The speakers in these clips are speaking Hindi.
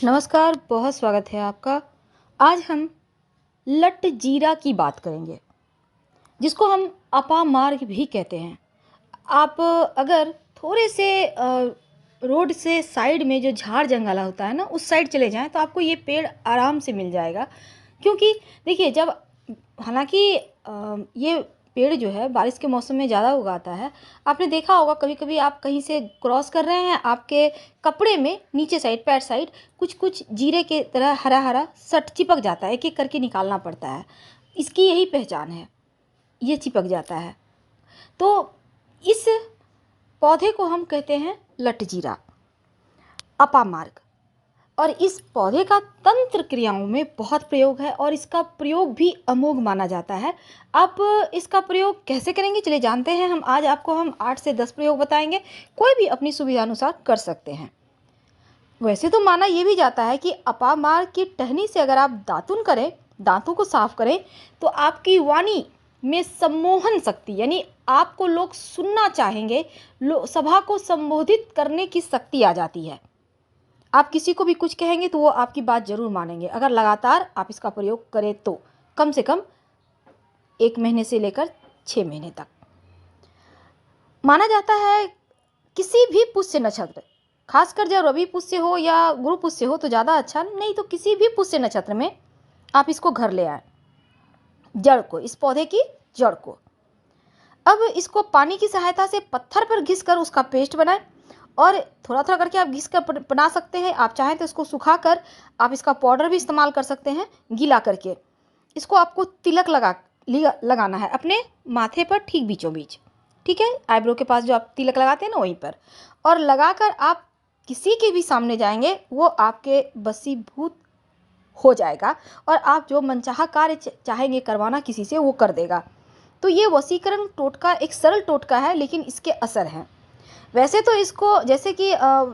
नमस्कार, बहुत स्वागत है आपका। आज हम लट जीरा की बात करेंगे, जिसको हम अपामार्ग भी कहते हैं। आप अगर थोड़े से रोड से साइड में जो झाड़ जंगल होता है ना, उस साइड चले जाएं तो आपको ये पेड़ आराम से मिल जाएगा। क्योंकि देखिए, जब हालांकि ये पेड़ जो है बारिश के मौसम में ज़्यादा उगाता है। आपने देखा होगा, कभी कभी आप कहीं से क्रॉस कर रहे हैं, आपके कपड़े में नीचे साइड, पैर साइड कुछ कुछ जीरे के तरह हरा हरा सट चिपक जाता है। एक एक करके निकालना पड़ता है। इसकी यही पहचान है, ये चिपक जाता है। तो इस पौधे को हम कहते हैं लटजीरा, अपामार्ग। और इस पौधे का तंत्र क्रियाओं में बहुत प्रयोग है और इसका प्रयोग भी अमोघ माना जाता है। आप इसका प्रयोग कैसे करेंगे, चलिए जानते हैं। आज आपको हम 8 से 10 प्रयोग बताएंगे। कोई भी अपनी सुविधा अनुसार कर सकते हैं। वैसे तो माना यह भी जाता है कि अपामार्ग की टहनी से अगर आप दातुन करें, दांतों को साफ करें, तो आपकी वाणी में सम्मोहन शक्ति, यानी आपको लोग सुनना चाहेंगे, सभा को संबोधित करने की शक्ति आ जाती है। आप किसी को भी कुछ कहेंगे तो वो आपकी बात जरूर मानेंगे, अगर लगातार आप इसका प्रयोग करें तो। कम से कम 1 महीने से लेकर 6 महीने तक। माना जाता है किसी भी पुष्य नक्षत्र, खासकर जब रवि पुष्य हो या गुरु पुष्य हो तो ज़्यादा अच्छा, नहीं तो किसी भी पुष्य नक्षत्र में आप इसको घर ले आए, जड़ को, इस पौधे की जड़ को। अब इसको पानी की सहायता से पत्थर पर घिस कर उसका पेस्ट बनाएं, और थोड़ा थोड़ा करके आप घिस कर बना सकते हैं। आप चाहें तो इसको सुखाकर आप इसका पाउडर भी इस्तेमाल कर सकते हैं, गीला करके। इसको आपको तिलक लगाना है अपने माथे पर, ठीक बीचों बीच, ठीक है, आईब्रो के पास जो आप तिलक लगाते हैं ना, वहीं पर। और लगाकर आप किसी के भी सामने जाएंगे, वो आपके वशीभूत हो जाएगा और आप जो मनचाहा कार्य चाहेंगे करवाना किसी से, वो कर देगा। तो ये वशीकरण टोटका एक सरल टोटका है, लेकिन इसके असर हैं। वैसे तो इसको जैसे कि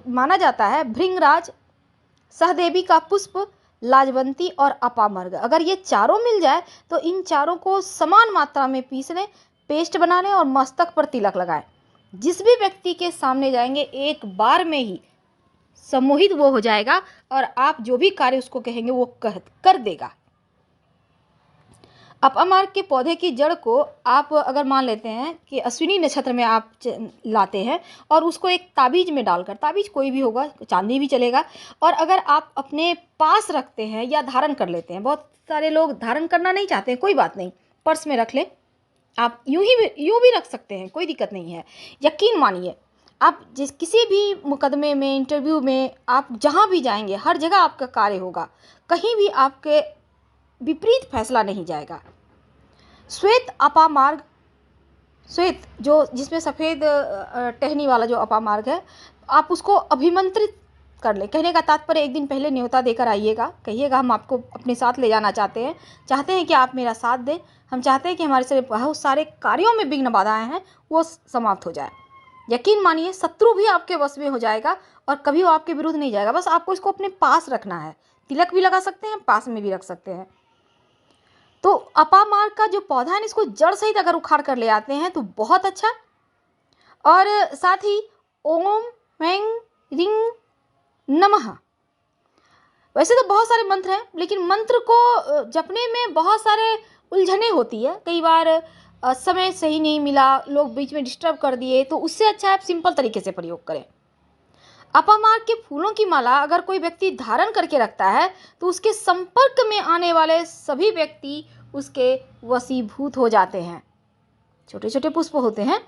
माना जाता है भृंगराज, सहदेवी का पुष्प, लाजवंती और अपामर्ग, अगर ये चारों मिल जाए तो इन चारों को समान मात्रा में पीस लें, पेस्ट बना लें और मस्तक पर तिलक लगाएं। जिस भी व्यक्ति के सामने जाएंगे, एक बार में ही सम्मोहित वो हो जाएगा और आप जो भी कार्य उसको कहेंगे वो कर देगा। अपामार्ग के पौधे की जड़ को आप अगर मान लेते हैं कि अश्विनी नक्षत्र में आप लाते हैं और उसको एक ताबीज में डालकर, ताबीज कोई भी होगा, चांदी भी चलेगा, और अगर आप अपने पास रखते हैं या धारण कर लेते हैं, बहुत सारे लोग धारण करना नहीं चाहते हैं, कोई बात नहीं, पर्स में रख लें, आप यूं भी रख सकते हैं, कोई दिक्कत नहीं है। यकीन मानिए, आप किसी भी मुकदमे में, इंटरव्यू में, आप जहाँ भी जाएंगे, हर जगह आपका कार्य होगा, कहीं भी आपके विपरीत फैसला नहीं जाएगा। श्वेत अपामार्ग, श्वेत जो जिसमें सफ़ेद टहनी वाला जो अपामार्ग है, आप उसको अभिमंत्रित कर ले। कहने का तात्पर्य, एक दिन पहले न्योता देकर आइएगा, कहिएगा हम आपको अपने साथ ले जाना चाहते हैं कि आप मेरा साथ दें। हम चाहते हैं कि हमारे से बहुत सारे कार्यों में विघ्न बाधाएं हैं, वो समाप्त हो जाए। यकीन मानिए, शत्रु भी आपके वश में हो जाएगा और कभी वो आपके विरुद्ध नहीं जाएगा। बस आपको इसको अपने पास रखना है। तिलक भी लगा सकते हैं, पास में भी रख सकते हैं। तो अपामार्ग का जो पौधा है, इसको जड़ सहित अगर उखाड़ कर ले आते हैं तो बहुत अच्छा। और साथ ही ओम वें रिंग नमः, वैसे तो बहुत सारे मंत्र हैं, लेकिन मंत्र को जपने में बहुत सारे उलझने होती है। कई बार समय सही नहीं मिला, लोग बीच में डिस्टर्ब कर दिए, तो उससे अच्छा आप सिंपल तरीके से प्रयोग करें। अपामार्ग के फूलों की माला अगर कोई व्यक्ति धारण करके रखता है तो उसके संपर्क में आने वाले सभी व्यक्ति उसके वशीभूत हो जाते हैं। छोटे छोटे पुष्प होते हैं।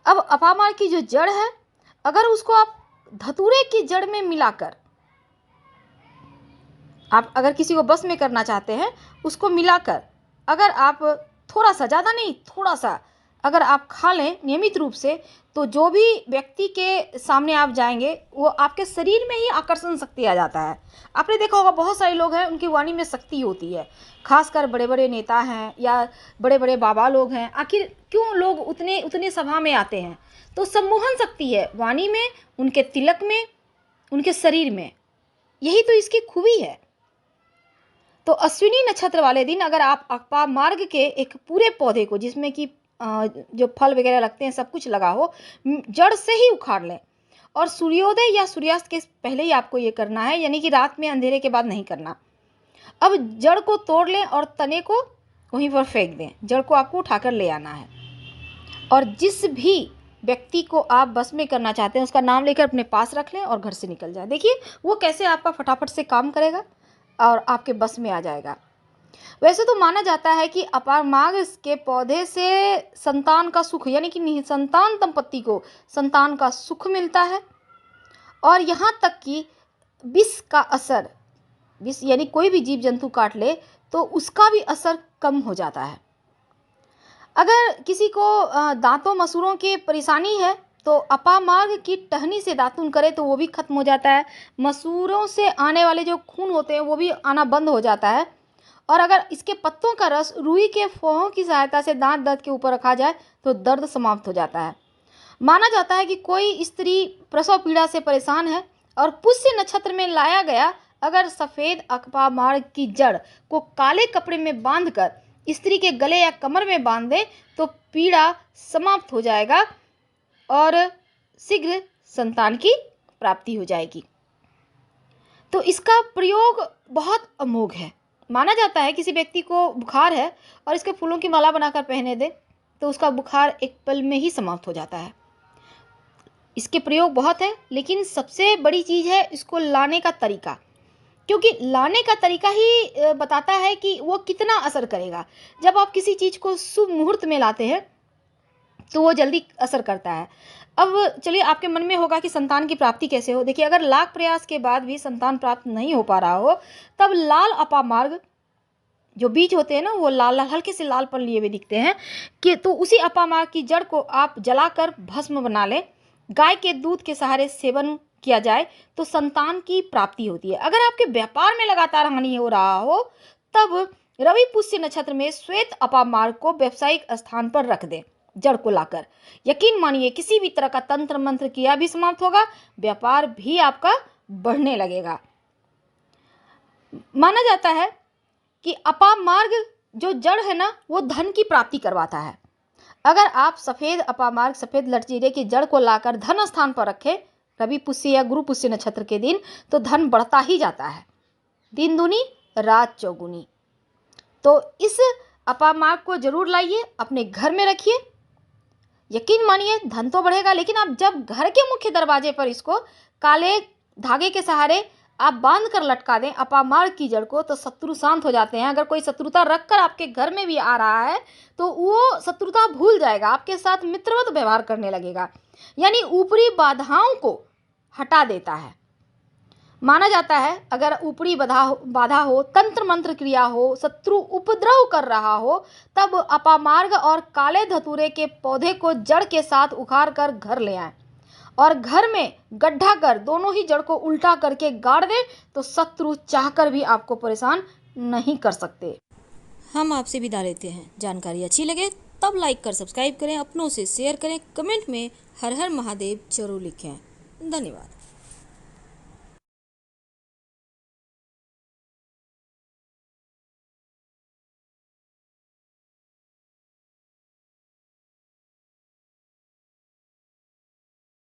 अब अपामार्ग की जो जड़ है, अगर उसको आप धतूरे की जड़ में मिलाकर, आप अगर किसी को बस में करना चाहते हैं, उसको मिलाकर अगर आप थोड़ा सा, ज़्यादा नहीं, थोड़ा सा अगर आप खा लें नियमित रूप से, तो जो भी व्यक्ति के सामने आप जाएंगे, वो आपके शरीर में ही आकर्षण शक्ति आ जाता है। आपने देखा होगा, बहुत सारे लोग हैं, उनकी वाणी में शक्ति होती है, खासकर बड़े बड़े नेता हैं या बड़े बड़े बाबा लोग हैं। आखिर क्यों लोग उतने सभा में आते हैं? तो सम्मोहन शक्ति है वाणी में, उनके तिलक में, उनके शरीर में। यही तो इसकी खूबी है। तो अश्विनी नक्षत्र वाले दिन अगर आप अपामार्ग के एक पूरे पौधे को, जिसमें कि जो फल वगैरह लगते हैं, सब कुछ लगा हो, जड़ से ही उखाड़ लें और सूर्योदय या सूर्यास्त के पहले ही आपको ये करना है, यानी कि रात में अंधेरे के बाद नहीं करना। अब जड़ को तोड़ लें और तने को वहीं पर फेंक दें। जड़ को आपको उठाकर ले आना है और जिस भी व्यक्ति को आप बस में करना चाहते हैं उसका नाम लेकर अपने पास रख लें और घर से निकल जाए। देखिए वो कैसे आपका फटाफट से काम करेगा और आपके बस में आ जाएगा। वैसे तो माना जाता है कि अपामार्ग के पौधे से संतान का सुख, यानी कि निसंतान दंपत्ति को संतान का सुख मिलता है। और यहाँ तक कि विष का असर, विष यानी कोई भी जीव जंतु काट ले तो उसका भी असर कम हो जाता है। अगर किसी को दांतों मसूड़ों की परेशानी है तो अपामार्ग की टहनी से दातुन करे तो वो भी खत्म हो जाता है। मसूड़ों से आने वाले जो खून होते हैं वो भी आना बंद हो जाता है। और अगर इसके पत्तों का रस रुई के फोहों की सहायता से दांत दर्द के ऊपर रखा जाए तो दर्द समाप्त हो जाता है। माना जाता है कि कोई स्त्री प्रसव पीड़ा से परेशान है और पुष्य नक्षत्र में लाया गया अगर सफ़ेद अपामार्ग की जड़ को काले कपड़े में बांधकर स्त्री के गले या कमर में बांध दे तो पीड़ा समाप्त हो जाएगा और शीघ्र संतान की प्राप्ति हो जाएगी। तो इसका प्रयोग बहुत अमोघ है। माना जाता है किसी व्यक्ति को बुखार है और इसके फूलों की माला बनाकर पहने दे तो उसका बुखार एक पल में ही समाप्त हो जाता है। इसके प्रयोग बहुत है, लेकिन सबसे बड़ी चीज़ है इसको लाने का तरीका, क्योंकि लाने का तरीका ही बताता है कि वो कितना असर करेगा। जब आप किसी चीज़ को शुभ मुहूर्त में लाते हैं तो वो जल्दी असर करता है। अब चलिए, आपके मन में होगा कि संतान की प्राप्ति कैसे हो। देखिए, अगर लाख प्रयास के बाद भी संतान प्राप्त नहीं हो पा रहा हो तब लाल अपामार्ग जो बीज होते हैं ना, वो लाल लाल हल्के से लालपन लिए हुए दिखते हैं कि तो उसी अपामार्ग की जड़ को आप जलाकर भस्म बना लें। गाय के दूध के सहारे सेवन किया जाए तो संतान की प्राप्ति होती है। अगर आपके व्यापार में लगातार हानि हो रहा हो तब रवि पुष्य नक्षत्र में श्वेत अपामार्ग को व्यावसायिक स्थान पर रख दें जड़ को लाकर। यकीन मानिए किसी भी तरह का तंत्र मंत्र किया भी समाप्त होगा, व्यापार भी आपका बढ़ने लगेगा। माना जाता है कि अपामार्ग जो जड़ है ना वो धन की प्राप्ति करवाता है। अगर आप सफ़ेद अपामार्ग सफ़ेद लटजीरे की जड़ को लाकर धन स्थान पर रखें रवि पुष्य या गुरु पुष्य नक्षत्र के दिन तो धन बढ़ता ही जाता है, दिन दूनी रात चौगुनी। तो इस अपामार्ग को जरूर लाइए, अपने घर में रखिए। यकीन मानिए धन तो बढ़ेगा, लेकिन आप जब घर के मुख्य दरवाजे पर इसको काले धागे के सहारे आप बांध कर लटका दें अपामार्ग की जड़ को तो शत्रु शांत हो जाते हैं। अगर कोई शत्रुता रखकर आपके घर में भी आ रहा है तो वो शत्रुता भूल जाएगा, आपके साथ मित्रवत व्यवहार करने लगेगा, यानी ऊपरी बाधाओं को हटा देता है। माना जाता है अगर ऊपरी बाधा हो, तंत्र मंत्र क्रिया हो, शत्रु उपद्रव कर रहा हो तब अपामार्ग और काले धतूरे के पौधे को जड़ के साथ उखाड़ कर घर ले आएं और घर में गड्ढा कर दोनों ही जड़ को उल्टा करके गाड़ दें तो शत्रु चाहकर भी आपको परेशान नहीं कर सकते। हम आपसे विदा लेते हैं। जानकारी अच्छी लगे तब लाइक कर सब्सक्राइब करें, अपनों से शेयर करें, कमेंट में हर हर महादेव जरूर लिखें। धन्यवाद।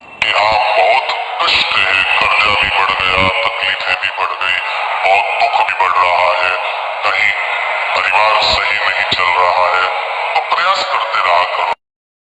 कि आप बहुत कष्ट है, कर्जा भी बढ़ गया, तकलीफें भी बढ़ गई, बहुत दुख भी बढ़ रहा है, कहीं परिवार सही नहीं चल रहा है, तो प्रयास करते रहा करो।